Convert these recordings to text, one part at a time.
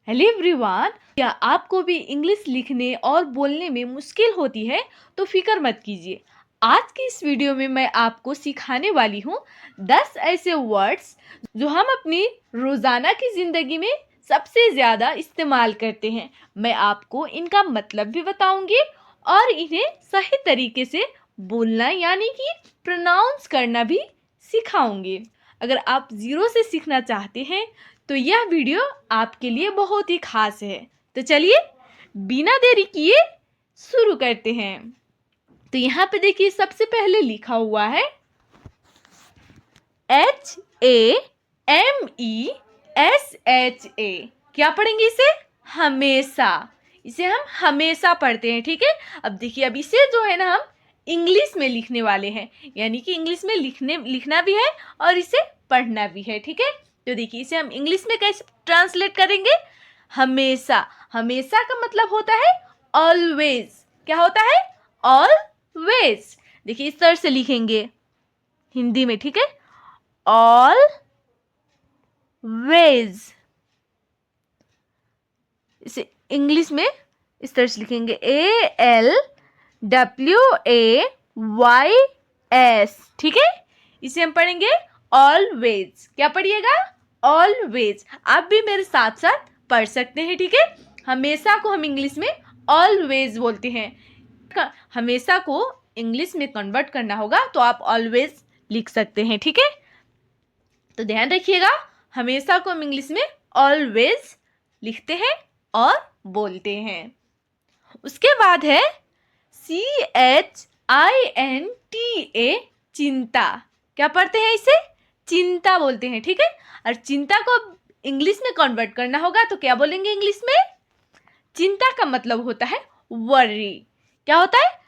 Hello everyone, क्या आपको भी इंग्लिश लिखने और बोलने में मुश्किल होती है तो फिक्र मत कीजिए। आज की इस वीडियो में मैं आपको सिखाने वाली हूँ 10 ऐसे वर्ड्स जो हम अपनी रोज़ाना की ज़िंदगी में सबसे ज़्यादा इस्तेमाल करते हैं। मैं आपको इनका मतलब भी बताऊंगी और इन्हें सही तरीके से बोलना यानी कि प्रोनाउंस करना भी सिखाऊंगी। अगर आप ज़ीरो से सीखना चाहते हैं तो यह वीडियो आपके लिए बहुत ही खास है। तो चलिए बिना देरी किए शुरू करते हैं। तो यहाँ पे देखिए सबसे पहले लिखा हुआ है HAMESHA। क्या पढ़ेंगे इसे? हमेशा। इसे हम हमेशा पढ़ते हैं, ठीक है। अब देखिए, अब इसे जो है ना हम इंग्लिश में लिखने वाले हैं, यानी कि इंग्लिश में लिखना भी है और इसे पढ़ना भी है, ठीक है। तो देखिए इसे हम इंग्लिश में कैसे ट्रांसलेट करेंगे? हमेशा। हमेशा का मतलब होता है ऑलवेज। क्या होता है? ऑलवेज। देखिए इस तरह से लिखेंगे हिंदी में, ठीक है। ऑलवेज। इसे इंग्लिश में इस तरह से लिखेंगे ALWAYS, ठीक है। इसे हम पढ़ेंगे ऑलवेज। क्या पढ़िएगा? ऑलवेज। आप भी मेरे साथ साथ पढ़ सकते हैं, ठीक है। हमेशा को हम इंग्लिश में ऑलवेज बोलते हैं। हमेशा को इंग्लिश में कन्वर्ट करना होगा तो आप ऑलवेज लिख सकते हैं, ठीक है। तो ध्यान रखिएगा, हमेशा को हम इंग्लिश में ऑलवेज लिखते हैं और बोलते हैं। उसके बाद है CHINTA, चिंता। क्या पढ़ते हैं इसे? चिंता बोलते हैं, ठीक है। और चिंता को इंग्लिश में कन्वर्ट करना होगा तो क्या बोलेंगे इंग्लिश में? चिंता का मतलब होता है वर्री। क्या होता है?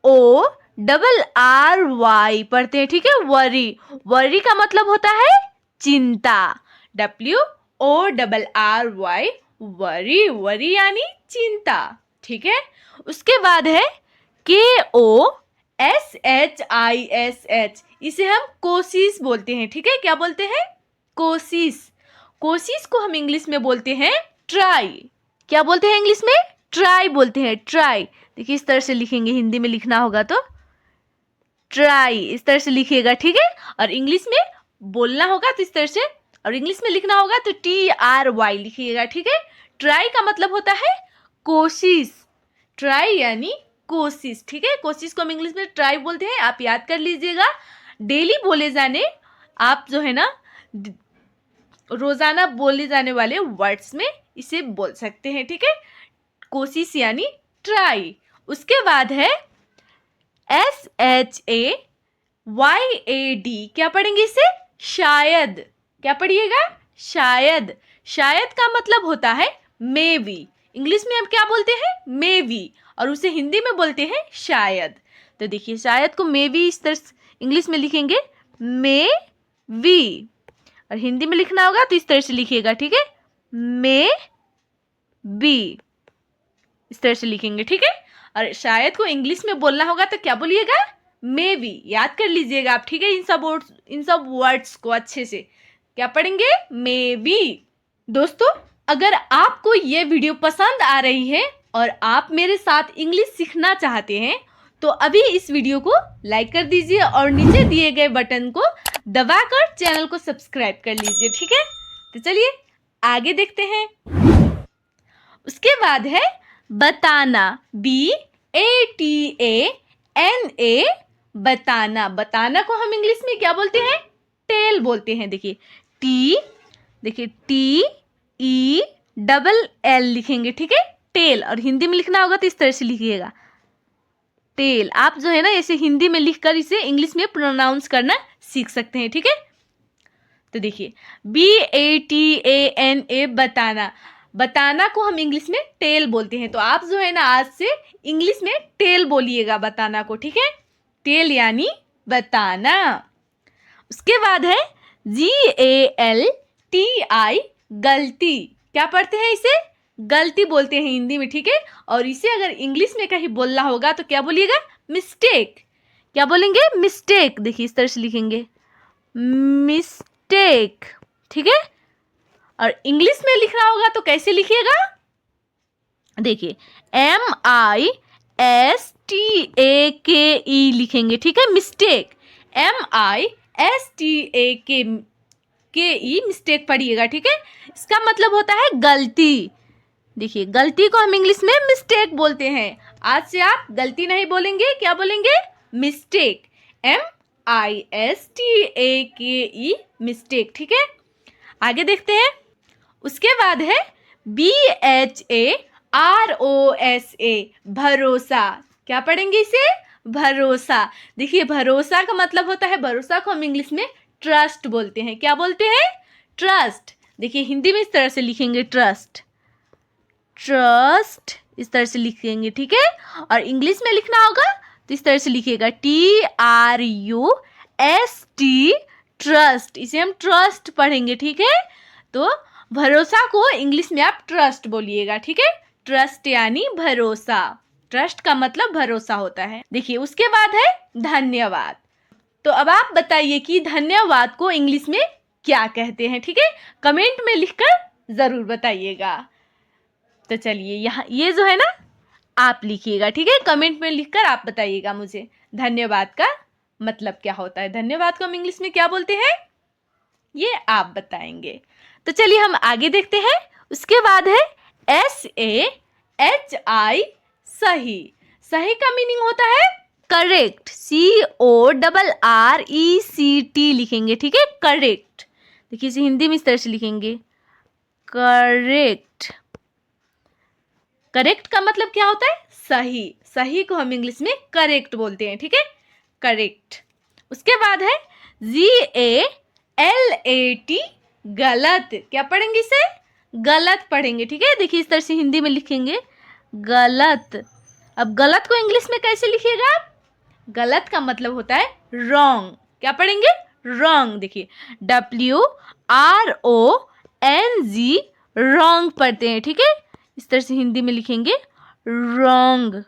WORRY पढ़ते हैं, ठीक है। वर्री। वर्री का मतलब होता है चिंता। WORRY, worry. वरी यानी चिंता, ठीक है। उसके बाद है KOSHISH, इसे हम कोशिश बोलते हैं, ठीक है। क्या बोलते हैं? कोशिश। कोशिश को हम इंग्लिश में बोलते हैं ट्राई। क्या बोलते हैं इंग्लिश में? ट्राई बोलते हैं, ट्राई। देखिए इस तरह से लिखेंगे, हिंदी में लिखना होगा तो ट्राई इस तरह से लिखिएगा, ठीक है। और इंग्लिश में बोलना होगा तो इस तरह से, और इंग्लिश में लिखना होगा तो TRY लिखिएगा, ठीक है। ट्राई का मतलब होता है कोशिश। ट्राई यानी कोशिश, ठीक है। कोशिश को हम इंग्लिश में ट्राई बोलते हैं, आप याद कर लीजिएगा। डेली बोले जाने, आप जो है ना रोजाना बोले जाने वाले वर्ड्स में इसे बोल सकते हैं, ठीक है। कोशिश यानी ट्राई। उसके बाद है SHAYAD। क्या पढ़ेंगे इसे? शायद। क्या पढ़िएगा? शायद। शायद का मतलब होता है मे बी। इंग्लिश में हम क्या बोलते हैं? मे बी, और उसे हिंदी में बोलते हैं शायद। तो देखिए शायद को मे बी इस तरह इंग्लिश में लिखेंगे मे बी, और हिंदी में लिखना होगा तो इस तरह से लिखिएगा, ठीक है। मे बी इस तरह से लिखेंगे, ठीक है। और शायद को इंग्लिश में बोलना होगा तो क्या बोलिएगा? May be. याद कर लीजिएगा आप, ठीक है। इन सब वर्ड्स को अच्छे से क्या पढ़ेंगे? May be. दोस्तों, अगर आपको ये वीडियो पसंद आ रही है और आप मेरे साथ इंग्लिश सीखना चाहते हैं तो अभी इस वीडियो को लाइक कर दीजिए और नीचे दिए गए बटन को दबाकर चैनल को सब्सक्राइब कर लीजिए, ठीक है। तो चलिए आगे देखते हैं। उसके बाद है बताना, BATANA, बताना। बताना को हम इंग्लिश में क्या बोलते हैं? टेल बोलते हैं। देखिए TELL लिखेंगे, ठीक है। टेल, और हिंदी में लिखना होगा तो इस तरह से लिखिएगा टेल। आप जो है ना इसे हिंदी में लिखकर इसे इंग्लिश में प्रोनाउंस करना सीख सकते हैं, ठीक है। तो देखिए BATANA, बताना। बताना को हम इंग्लिश में टेल बोलते हैं, तो आप जो है ना आज से इंग्लिश में टेल बोलिएगा बताना को, ठीक है। टेल यानी बताना। उसके बाद है GALTI, गलती। क्या पढ़ते हैं इसे? गलती बोलते हैं हिंदी में, ठीक है। और इसे अगर इंग्लिश में कहीं बोलना होगा तो क्या बोलिएगा? मिस्टेक। क्या बोलेंगे? मिस्टेक। देखिए इस तरह से लिखेंगे मिस्टेक, ठीक है। और इंग्लिश में लिखना होगा तो कैसे लिखिएगा? देखिए MISTAKE लिखेंगे, ठीक है, मिस्टेक। MISTAKE मिस्टेक पढ़िएगा, ठीक है। इसका मतलब होता है गलती। देखिए गलती को हम इंग्लिश में मिस्टेक बोलते हैं। आज से आप गलती नहीं बोलेंगे, क्या बोलेंगे? मिस्टेक। MISTAKE मिस्टेक, ठीक है। आगे देखते हैं। उसके बाद है BHAROSA भरोसा। क्या पढ़ेंगे इसे? भरोसा। देखिए भरोसा का मतलब होता है, भरोसा को हम इंग्लिश में ट्रस्ट बोलते हैं। क्या बोलते हैं? ट्रस्ट। देखिए हिंदी में इस तरह से लिखेंगे ट्रस्ट, ट्रस्ट इस तरह से लिखेंगे, ठीक है। और इंग्लिश में लिखना होगा तो इस तरह से लिखिएगा TRUST, ट्रस्ट। इसे हम ट्रस्ट पढ़ेंगे, ठीक है। तो भरोसा को इंग्लिश में आप ट्रस्ट बोलिएगा, ठीक है। ट्रस्ट यानी भरोसा। ट्रस्ट का मतलब भरोसा होता है। देखिए उसके बाद है धन्यवाद। तो अब आप बताइए कि धन्यवाद को इंग्लिश में क्या कहते हैं, ठीक है। कमेंट में लिखकर जरूर बताइएगा। तो चलिए यहाँ ये जो है ना आप लिखिएगा, ठीक है। कमेंट में लिखकर आप बताइएगा मुझे धन्यवाद का मतलब क्या होता है। धन्यवाद को हम इंग्लिश में क्या बोलते हैं ये आप बताएंगे। तो चलिए हम आगे देखते हैं। उसके बाद है SAHI सही। सही का मीनिंग होता है करेक्ट, CORRECT लिखेंगे, ठीक है। करेक्ट। देखिए इसे हिंदी में इस तरह से लिखेंगे करेक्ट। करेक्ट का मतलब क्या होता है? सही। सही को हम इंग्लिश में करेक्ट बोलते हैं, ठीक है। करेक्ट। उसके बाद है GALAT गलत। क्या पढ़ेंगे इसे? गलत पढ़ेंगे, ठीक है। देखिए इस तरह से हिंदी में लिखेंगे गलत। अब गलत को इंग्लिश में कैसे लिखिएगा आप? गलत का मतलब होता है रॉन्ग। क्या पढ़ेंगे? रॉन्ग। देखिए WRONG रॉन्ग पढ़ते हैं, ठीक है। इस तरह से हिंदी में लिखेंगे रॉन्ग।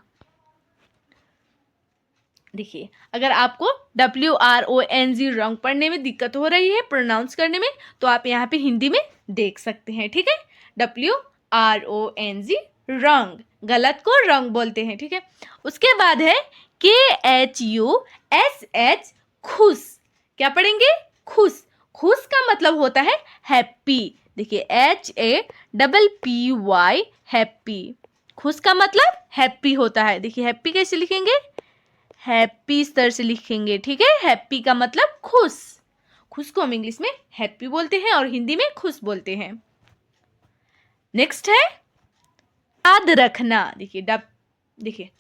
देखिए अगर आपको WRONG रॉन्ग पढ़ने में दिक्कत हो रही है, प्रोनाउंस करने में, तो आप यहाँ पे हिंदी में देख सकते हैं, ठीक है। WRONG रॉन्ग, गलत को रॉन्ग बोलते हैं, ठीक है। उसके बाद है KHUSH खुश। क्या पढ़ेंगे? खुश। खुश का मतलब होता है हैप्पी। देखिए HAPPY हैप्पी। खुश का मतलब हैप्पी होता है। देखिए हैप्पी कैसे लिखेंगे? हैप्पी इस तरह से लिखेंगे, ठीक है। हैप्पी का मतलब खुश। खुश को हम इंग्लिश में हैप्पी बोलते हैं और हिंदी में खुश बोलते हैं। नेक्स्ट है याद रखना। देखिए देखिए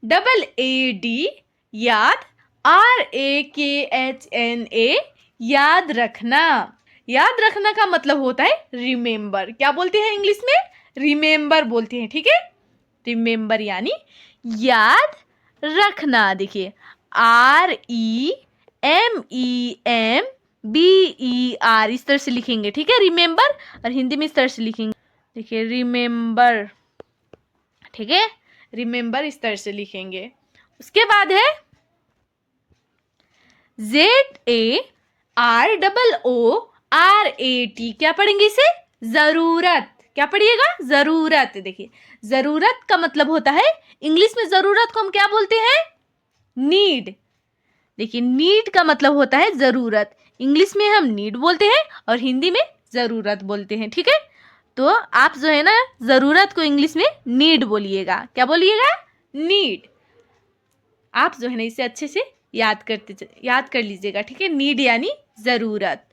YAAD याद, RAKHNA याद रखना। याद रखना का मतलब होता है रिमेंबर। क्या बोलते हैं इंग्लिश में? रिमेंबर बोलते हैं, ठीक है। रिमेंबर यानी याद रखना। देखिए REMEMBER इस तरह से लिखेंगे, ठीक है। रिमेंबर और हिंदी में इस तरह से लिखेंगे। देखिए रिमेंबर, ठीक है। रिमेंबर इस तरह से लिखेंगे। उसके बाद है ZAROORAT। क्या पढ़ेंगे इसे? जरूरत। क्या पढ़िएगा? जरूरत। देखिए जरूरत का मतलब होता है इंग्लिश में जरूरत को हम क्या बोलते हैं? नीड। देखिए नीड का मतलब होता है जरूरत। इंग्लिश में हम नीड बोलते हैं और हिंदी में जरूरत बोलते हैं, ठीक है। तो आप जो है ना जरूरत को इंग्लिश में नीड बोलिएगा। क्या बोलिएगा? नीड। आप जो है ना इसे अच्छे से याद कर लीजिएगा, ठीक है। नीड यानी जरूरत।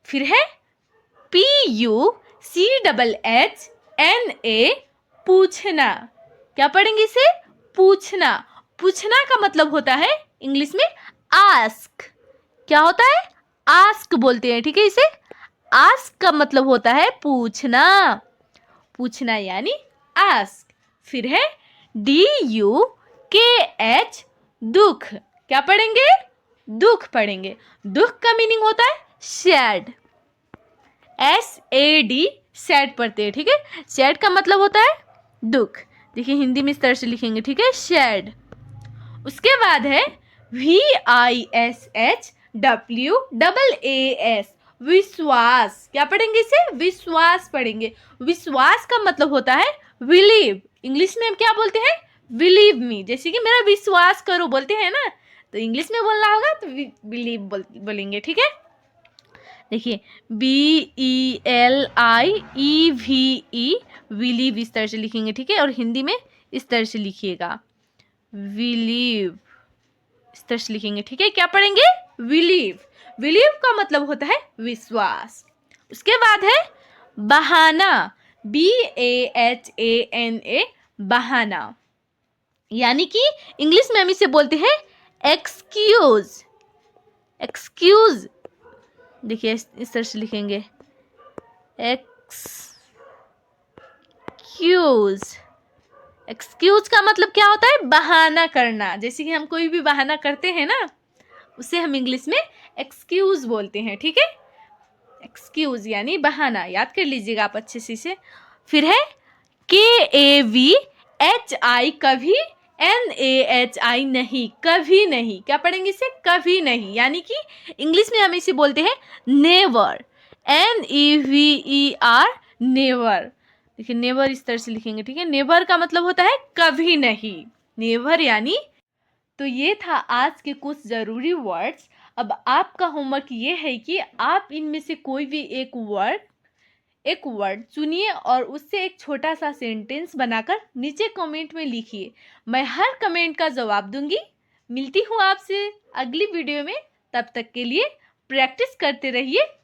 फिर है PUCHHNA पूछना। क्या पढ़ेंगे इसे? पूछना। पूछना का मतलब होता है इंग्लिश में आस्क। क्या होता है? आस्क बोलते हैं, ठीक है। इसे आस्क का मतलब होता है पूछना। पूछना यानी आस्क। फिर है DUKH दुख। क्या पढ़ेंगे? दुख पढ़ेंगे। दुख का मीनिंग होता है सैड। SAD सैड पढ़ते हैं, ठीक है। सैड का मतलब होता है दुख। देखिए हिंदी में इस तरह से लिखेंगे, ठीक है, सैड। उसके बाद है VISHWAAS विश्वास। क्या पढ़ेंगे इसे? विश्वास पढ़ेंगे। विश्वास का मतलब होता है बिलीव। इंग्लिश में हम क्या बोलते हैं? Believe me. जैसे कि मेरा विश्वास करो बोलते हैं ना, तो इंग्लिश में बोलना होगा तो बिलीव बोलेंगे। ठीक है, देखिए BELIEVE, बिलीव इस तरह से लिखेंगे। ठीक है, और हिंदी में इस तरह से लिखिएगा, बिलीव इस तरह से लिखेंगे। ठीक है, क्या पढ़ेंगे? बिलीव। बिलीव का मतलब होता है विश्वास। उसके बाद है बहाना, BAHANA, बहाना, यानी कि इंग्लिश में हम इसे बोलते हैं एक्सक्यूज। एक्सक्यूज, देखिए इस तरह से लिखेंगे, एक्सक्यूज। एक्सक्यूज का मतलब क्या होता है? बहाना करना। जैसे कि हम कोई भी बहाना करते हैं ना, उसे हम इंग्लिश में एक्सक्यूज बोलते हैं। ठीक है, एक्सक्यूज यानी बहाना। याद कर लीजिएगा आप अच्छे से इसे। फिर है KAVHI, कभी, NAHI, नहीं, कभी नहीं। क्या पढ़ेंगे इसे? कभी नहीं, यानी कि इंग्लिश में हम इसे बोलते हैं नेवर, NEVER, नेवर। देखिए नेवर इस तरह से लिखेंगे। ठीक है, नेवर का मतलब होता है कभी नहीं, नेवर यानी। तो ये था आज के कुछ ज़रूरी वर्ड्स। अब आपका होमवर्क ये है कि आप इनमें से कोई भी एक वर्ड चुनिए और उससे एक छोटा सा सेंटेंस बनाकर नीचे कमेंट में लिखिए। मैं हर कमेंट का जवाब दूंगी। मिलती हूँ आपसे अगली वीडियो में, तब तक के लिए प्रैक्टिस करते रहिए।